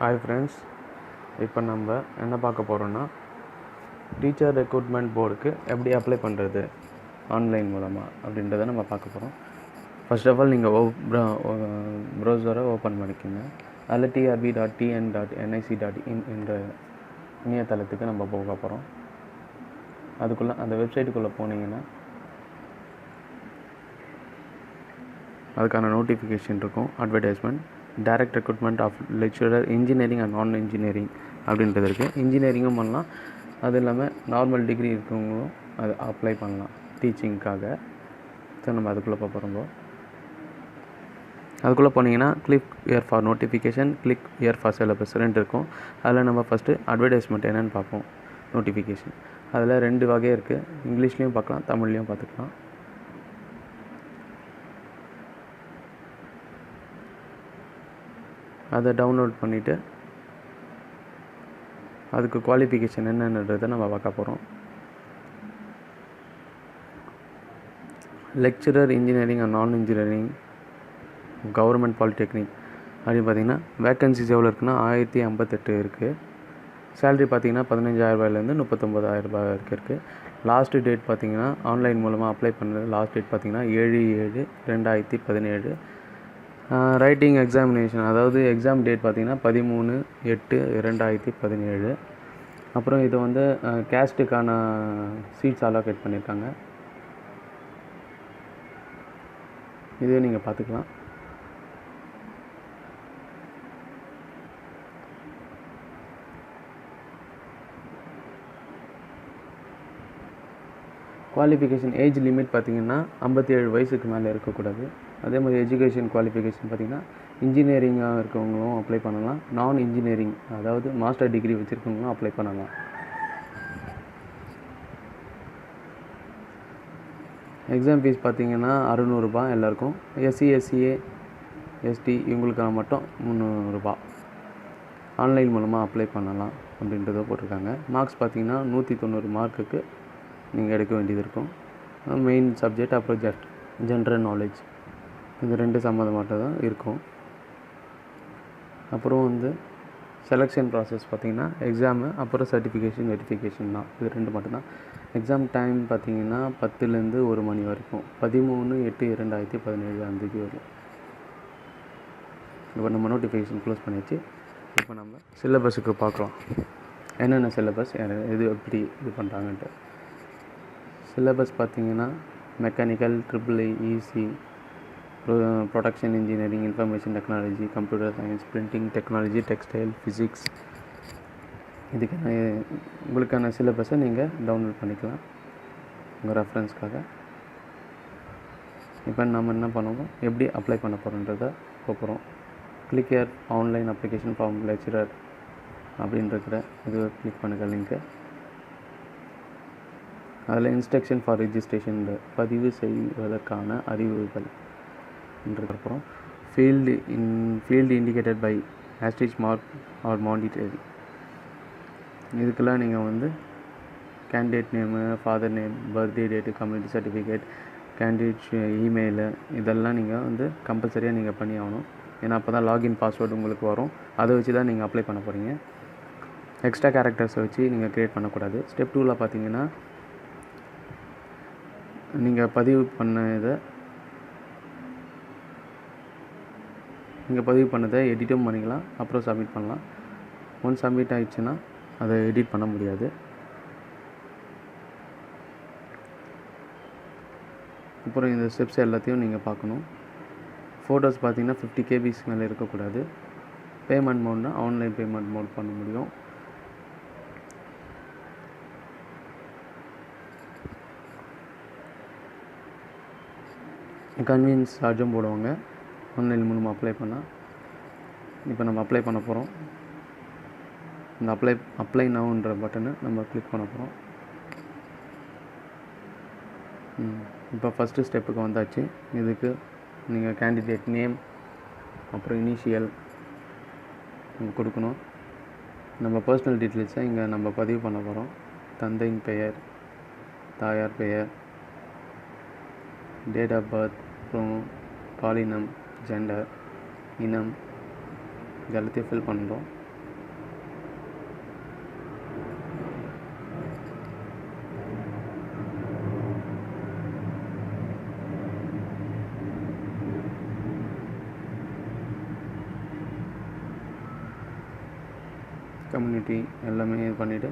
Hi friends, இப்போ நம்ம என்ன பார்க்க போகிறோன்னா டீச்சர் ரெக்ரூட்மெண்ட் போர்டுக்கு எப்படி அப்ளை பண்ணுறது ஆன்லைன் மூலமாக அப்படின்றத நம்ம பார்க்க போகிறோம். ஃபர்ஸ்ட் ஆஃப் ஆல் நீங்கள் ப்ரௌசரை ஓப்பன் பண்ணிக்கோங்க. அதில் trb.tn.nic.in என்ற இணையதளத்துக்கு நம்ம போக போகிறோம். அதுக்குள்ளே அந்த வெப்சைட்டுக்குள்ளே போனீங்கன்னா அதுக்கான நோட்டிஃபிகேஷன் இருக்கும். Advertisement, direct recruitment of lecturer engineering and non engineering அப்படின்றது இருக்குது. இன்ஜினியரிங்கும் பண்ணலாம், அது இல்லாமல் நார்மல் டிகிரி இருக்கவங்களும் அது அப்ளை பண்ணலாம் டீச்சிங்க்காக. ஸோ நம்ம அதுக்குள்ளே போகிறோம். அதுக்குள்ளே போனீங்கன்னா click year for notification, click year for syllabus ரெண்டு இருக்கும். அதில் நம்ம ஃபஸ்ட்டு அட்வர்டைஸ்மெண்ட் என்னென்னு பார்ப்போம். நோட்டிஃபிகேஷன் அதில் 2 வகை இருக்குது. இங்கிலீஷ்லேயும் பார்க்கலாம், தமிழ்லேயும் பார்த்துக்கலாம். அதை டவுன்லோட் பண்ணிவிட்டு அதுக்கு குவாலிஃபிகேஷன் என்னென்னன்றதை நம்ம பார்க்க போகிறோம். Lecturer engineering and non engineering government polytechnic அப்படின்னு பார்த்தீங்கன்னா வேக்கன்சிஸ் எவ்வளோ இருக்குன்னா 1058 இருக்குது. சேலரி பார்த்தீங்கன்னா 15,000 ரூபாயிலேருந்து 39,000 ரூபாய் வரைக்கும் இருக்குது. லாஸ்ட் டேட் பார்த்தீங்கன்னா ஆன்லைன் மூலமாக அப்ளை பண்ணுறது லாஸ்ட் டேட் பார்த்தீங்கன்னா 7/7/2017. ரைட்டிங் எக்ஸாமினேஷன், அதாவது எக்ஸாம் டேட் பார்த்திங்கன்னா 13/8/2017. அப்புறம் இது வந்து கேஸ்ட்டுக்கான சீட்ஸ் அலோகேட் பண்ணியிருக்காங்க. இதே நீங்கள் பார்த்துக்கலாம். குவாலிஃபிகேஷன் ஏஜ் லிமிட் பார்த்திங்கன்னா 57 வயசுக்கு மேலே இருக்கக்கூடாது. அதே மாதிரி எஜுகேஷன் குவாலிஃபிகேஷன் பார்த்திங்கன்னா இன்ஜினியரிங்காக இருக்கவங்களும் அப்ளை பண்ணலாம், நான் இன்ஜினியரிங் அதாவது மாஸ்டர் டிகிரி வச்சுருக்கவங்களும் அப்ளை பண்ணலாம். எக்ஸாம் ஃபீஸ் பார்த்திங்கன்னா 600 ரூபாய் எல்லாருக்கும். எஸ்சி, எஸ்சிஏ, எஸ்டி இவங்களுக்கான மட்டும் 300 ரூபாய். ஆன்லைன் மூலமாக அப்ளை பண்ணலாம் அப்படின்றத போட்டிருக்காங்க. மார்க்ஸ் பார்த்திங்கன்னா 190 மார்க்குக்கு நீங்கள் எடுக்க வேண்டியது இருக்கும். மெயின் சப்ஜெக்ட் அப்புறம் ஜென்ரல் நாலேஜ் இது 2 சம்மந்தமாட்ட தான் இருக்கும். அப்புறம் வந்து செலெக்ஷன் ப்ராசஸ் பார்த்திங்கன்னா எக்ஸாமு அப்புறம் சர்டிஃபிகேஷன் வெரிஃபிகேஷன் தான், இது 2 மட்டும்தான். எக்ஸாம் டைம் பார்த்திங்கன்னா 10லேருந்து 1 மணி வரைக்கும், 13/8/2017 அந்தக்கு வரும். இப்போ நம்ம நோட்டிஃபிகேஷன் க்ளோஸ் பண்ணியாச்சு. இப்போ நம்ம சிலபஸுக்கு பார்க்கலாம், என்னென்ன சிலபஸ் எது எப்படி இது பண்ணுறாங்கன்ட்டு. சிலபஸ் பார்த்திங்கன்னா mechanical, EEE, EC, production engineering, information technology, computer science, printing technology, textile, physics. இதுக்கான உங்களுக்கான சிலபஸை நீங்கள் டவுன்லோட் பண்ணிக்கலாம் உங்கள் ரெஃபரன்ஸ்க்காக. இப்போ நம்ம என்ன பண்ணுவோம், எப்படி அப்ளை பண்ண போகிறோன்றதை போகிறோம். Click here online application form lecturer அப்படின்ற இது கிளிக் பண்ணுங்கள் லிங்க்கு. அதில் இன்ஸ்ட்ரக்ஷன் ஃபார் ரெஜிஸ்ட்ரேஷன், பதிவு செய்வதற்கான அறிவுறுத்தல் அப்புறம் field indicated by asterisk mark are mandatory. இதுக்கெல்லாம் நீங்கள் வந்து candidate name, father name, birthday date, community certificate, candidate email இதெல்லாம் நீங்கள் வந்து கம்பல்சரியாக நீங்கள் பண்ணி ஆகணும். ஏன்னா அப்போ தான் லாகின் பாஸ்வேர்டு உங்களுக்கு வரும். அதை வச்சு தான் நீங்கள் அப்ளை பண்ண போகிறீங்க. எக்ஸ்ட்ரா கேரக்டர்ஸை வச்சு நீங்கள் க்ரியேட் பண்ணக்கூடாது. ஸ்டெப் 2ல் பார்த்தீங்கன்னா நீங்கள் பதிவு பண்ணதை எடிட்டும் பண்ணிக்கலாம், அப்புறம் சப்மிட் பண்ணலாம். ஒன்ஸ் சப்மிட் ஆகிடுச்சுன்னா அதை எடிட் பண்ண முடியாது. அப்புறம் இந்த ஸ்டெப்ஸ் எல்லாத்தையும் நீங்கள் பார்க்கணும். ஃபோட்டோஸ் பார்த்திங்கன்னா 50 KB மேலே இருக்கக்கூடாது. பேமெண்ட் மோட்னா ஆன்லைன் பேமெண்ட் மோட் பண்ண முடியும். கன்வீனியன்ஸ் சார்ஜும் போடுவாங்க ஆன்லைன் மூலமாக அப்ளை பண்ணால். இப்போ நம்ம அப்ளை பண்ண போகிறோம். இந்த அப்ளை நவுன்ற பட்டனை நம்ம கிளிக் பண்ண போகிறோம். இப்போ ஃபஸ்ட்டு ஸ்டெப்புக்கு வந்தாச்சு. இதுக்கு நீங்கள் கேண்டிடேட் நேம் அப்புறம் இனிஷியல் கொடுக்கணும். நம்ம பர்சனல் டீட்டெயில்ஸை இங்கே நம்ம பதிவு பண்ண போகிறோம். தந்தையின் பெயர், தாயார் பெயர், டேட் ஆஃப் பர்த், அப்புறம் பாலினம், ஜெண்டர், இனம், இது எல்லாத்தையும் ஃபில் பண்ணுறோம். கம்யூனிட்டி எல்லாமே இது பண்ணிவிட்டு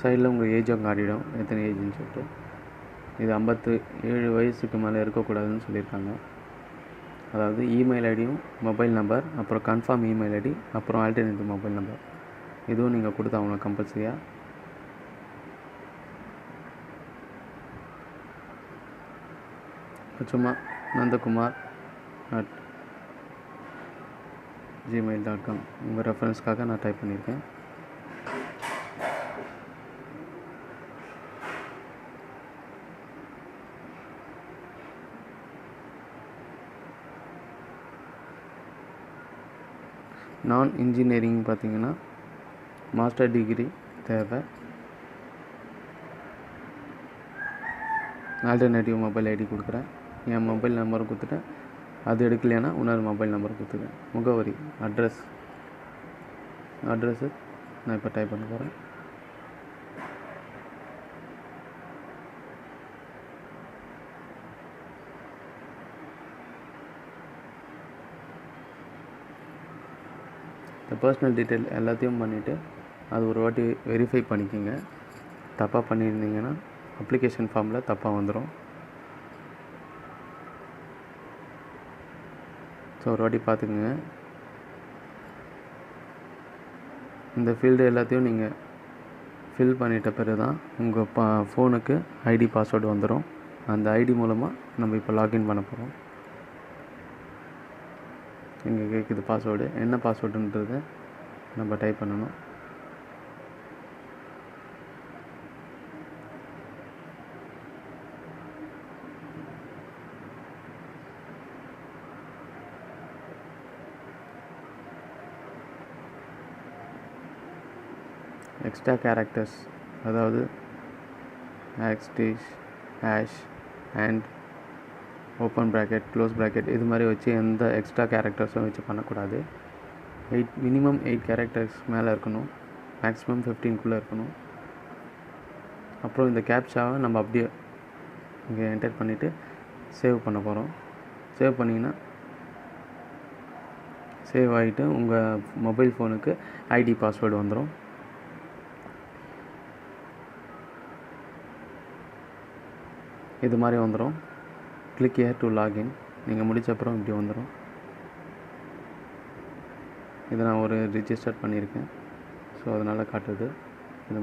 சைடில் உங்கள் ஏஜும் காட்டிடும், எத்தனை ஏஜ்னு சொல்லிட்டு. இது 57 வயசுக்கு மேலே இருக்கக்கூடாதுன்னு சொல்லியிருக்காங்க. அதாவது இமெயில் ஐடியும் மொபைல் நம்பர், அப்புறம் கன்ஃபார்ம் இமெயில் ஐடி, அப்புறம் ஆல்டர்னேட்டிவ் மொபைல் நம்பர் இதுவும் நீங்கள் கொடுத்தாகணும் கம்பல்சரியாக. சும்மா nandkumar@gmail.com உங்கள் ரெஃபரன்ஸ்க்காக நான் டைப் பண்ணியிருக்கேன். நான் இன்ஜினியரிங் பார்த்தீங்கன்னா மாஸ்டர் டிகிரி தேவை. ஆல்டர்னேட்டிவ் மொபைல் ஐடி கொடுக்குறேன், என் மொபைல் நம்பரை கொடுத்துட்டேன். அது எடுக்கலைன்னா இன்னொரு மொபைல் நம்பர் கொடுத்துருக்கேன். முகவரி அட்ரஸ்ஸு நான் இப்போ டைப் பண்ண போகிறேன். இந்த பர்சனல் டீட்டெயில் எல்லாத்தையும் பண்ணிவிட்டு அது ஒரு வாட்டி வெரிஃபை பண்ணிக்கோங்க. தப்பாக பண்ணியிருந்தீங்கன்னா அப்ளிகேஷன் ஃபார்மில் தப்பாக வந்துடும். ஸோ ஒரு வாட்டி பார்த்துக்குங்க. இந்த ஃபீல்டு எல்லாத்தையும் நீங்கள் ஃபில் பண்ணிட்ட பிறகு தான் உங்கள் ஃபோனுக்கு ஐடி பாஸ்வேர்டு வந்துடும். அந்த ஐடி மூலமாக நம்ம இப்போ லாகின் பண்ண போகிறோம். இங்கே கேட்குது பாஸ்வேர்டு, என்ன பாஸ்வேர்டுன்றதை நம்ம டைப் பண்ணணும். எக்ஸ்ட்ரா கேரக்டர்ஸ், அதாவது hashtag, hash, and open bracket, close bracket இது மாதிரி வச்சு எந்த எக்ஸ்ட்ரா கேரக்டர்ஸும் வச்சு பண்ணக்கூடாது. மினிமம் 8 கேரக்டர்ஸ் மேலே இருக்கணும், மேக்ஸிமம் 15 இருக்கணும். அப்புறம் இந்த கேப்சாவை நம்ம அப்படியே இங்கே என்டர் பண்ணிவிட்டு சேவ் பண்ண போகிறோம். சேவ் பண்ணிங்கன்னா சேவ் ஆகிட்டு உங்கள் மொபைல் ஃபோனுக்கு ஐடி பாஸ்வேர்டு வந்துடும். இது மாதிரி வந்துடும். Click here to login. நீங்கள் முடிச்ச அப்புறம் இப்படி வந்துடும். இதை நான் ஒரு ரிஜிஸ்டர் பண்ணியிருக்கேன், ஸோ அதனால் காட்டுது. இது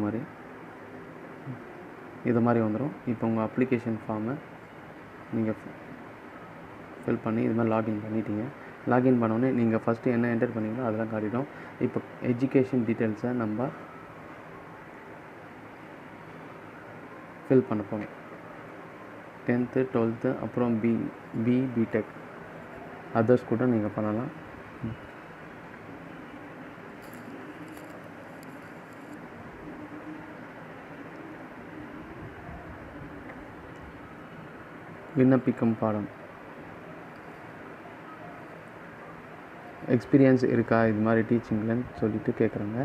மாதிரி வந்துடும். இப்போ உங்கள் அப்ளிகேஷன் ஃபார்மை நீங்கள் ஃபில் பண்ணி இது மாதிரி லாகின் பண்ணிட்டீங்க. லாகின் பண்ணோடனே நீங்கள் ஃபஸ்ட்டு என்ன என்டர் பண்ணீங்களோ அதெல்லாம் காட்டிடும். இப்போ எஜுகேஷன் டீட்டெயில்ஸை நம்ம ஃபில் பண்ண போகிறோம். 10th 12th அப்புறம் பிடெக் அதர்ஸ் கூட நீங்கள் பண்ணலாம். விண்ணப்பிக்கும் பாடம், எக்ஸ்பீரியன்ஸ் இருக்கா இது மாதிரி டீச்சிங்லன்னு சொல்லிட்டு கேட்குறாங்க.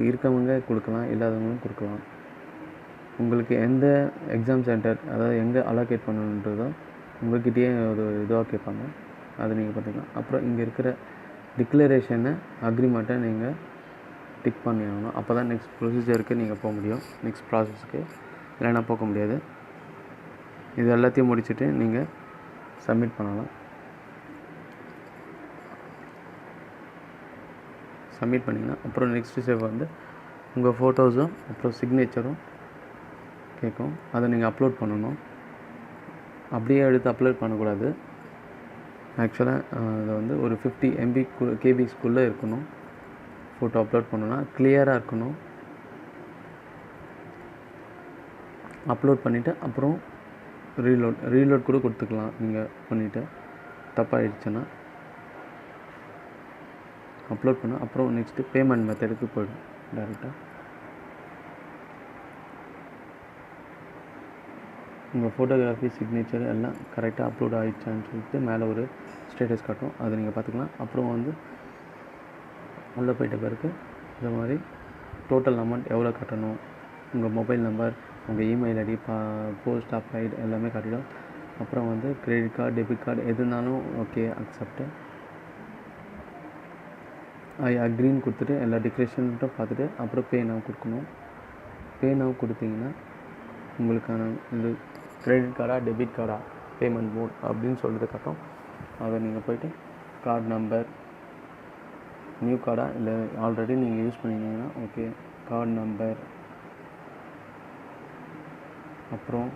இருக்கவங்க கொடுக்கலாம், இல்லாதவங்களும் கொடுக்கலாம். உங்களுக்கு எந்த எக்ஸாம் சென்டர், அதாவது எங்கே அலோகேட் பண்ணணுன்றதோ உங்கள்கிட்டயே ஒரு இதுவாக கேட்பாங்க, அதை நீங்கள் பார்த்துக்கலாம். அப்புறம் இங்கே இருக்கிற டிக்ளரேஷனை அக்ரிமெண்ட்டை நீங்கள் டிக் பண்ணி ஆகணும். அப்போ தான் நெக்ஸ்ட் ப்ரொசீஜருக்கு நீங்கள் போக முடியும், நெக்ஸ்ட் ப்ராசஸ்க்கு. இல்லைன்னா போக முடியாது. இது எல்லாத்தையும் முடிச்சுட்டு நீங்கள் சப்மிட் பண்ணலாம். சப்மிட் பண்ணிங்கன்னா அப்புறம் நெக்ஸ்ட் ஸ்டெப் வந்து உங்கள் ஃபோட்டோஸும் அப்புறம் சிக்னேச்சரும் கேட்கும். அதை நீங்கள் அப்லோட் பண்ணணும். அப்படியே எடுத்து அப்லோட் பண்ணக்கூடாது. ஆக்சுவலாக அதை வந்து ஒரு 50 MB KBக்குள்ளே இருக்கணும். ஃபோட்டோ அப்லோட் பண்ணணுன்னா கிளியராக இருக்கணும். அப்லோட் பண்ணிவிட்டு அப்புறம் ரீலோட் கூட கொடுத்துக்கலாம். நீங்கள் பண்ணிவிட்டு தப்பாகிடுச்சுன்னா அப்லோட் பண்ண அப்புறம் நெக்ஸ்ட்டு பேமெண்ட் மெத்தடுக்கு போய்டும் டேரெக்டாக. உங்கள் ஃபோட்டோகிராஃபி சிக்னேச்சர் எல்லாம் கரெக்டாக அப்லோட் ஆகிடுச்சான்னு சொல்லிட்டு மேலே ஒரு ஸ்டேட்டஸ் காட்டும், அதை நீங்கள் பார்த்துக்கலாம். அப்புறம் வந்து உள்ளே போயிட்ட பிறகு இந்த மாதிரி டோட்டல் அமௌண்ட் எவ்வளோ கட்டணும், உங்கள் மொபைல் நம்பர், உங்கள் இமெயில் ஐடி, போஸ்ட் அப்ளைட் எல்லாமே காட்டிடும். அப்புறம் வந்து கிரெடிட் கார்டு, டெபிட் கார்டு எது இருந்தாலும் ஓகே அக்செப்ட்டு. ஐ அக்ரின்னு கொடுத்துட்டு எல்லா டிக்ரேஷன்ட்டும் பார்த்துட்டு அப்புறம் பே நவ் கொடுக்கணும். பே நவ் கொடுத்தீங்கன்னா உங்களுக்கான இது கிரெடிட் கார்டா டெபிட் கார்டா பேமெண்ட் மோட் அப்படின்னு சொல்கிறதுக்கப்புறம் அதை நீங்கள் போய்ட்டு கார்டு நம்பர் நியூ கார்டா இல்லை ஆல்ரெடி நீங்கள் யூஸ் பண்ணியிருந்தீங்கன்னா ஓகே கார்டு நம்பர், அப்புறம்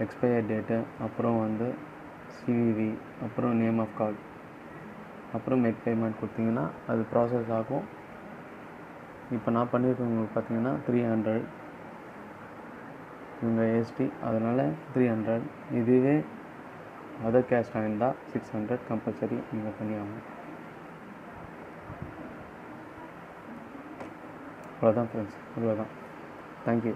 எக்ஸ்பயர் டேட்டு, அப்புறம் சிவிவி, அப்புறம் நேம் ஆஃப் கார்டு, அப்புறம் மேக் பேமெண்ட் கொடுத்தீங்கன்னா அது ப்ராசஸ் ஆகும். இப்போ நான் பண்ணியிருக்கவங்களுக்கு பார்த்தீங்கன்னா 300 இவங்க எஸ்டி, அதனால் 300. இதுவே அதர் கேஸ்டாக இருந்தால் 600 கம்பல்சரி நீங்கள் பண்ணி ஆகணும். அவ்வளோதான் ஃப்ரெண்ட்ஸ், அவ்வளோதான். தேங்க்யூ.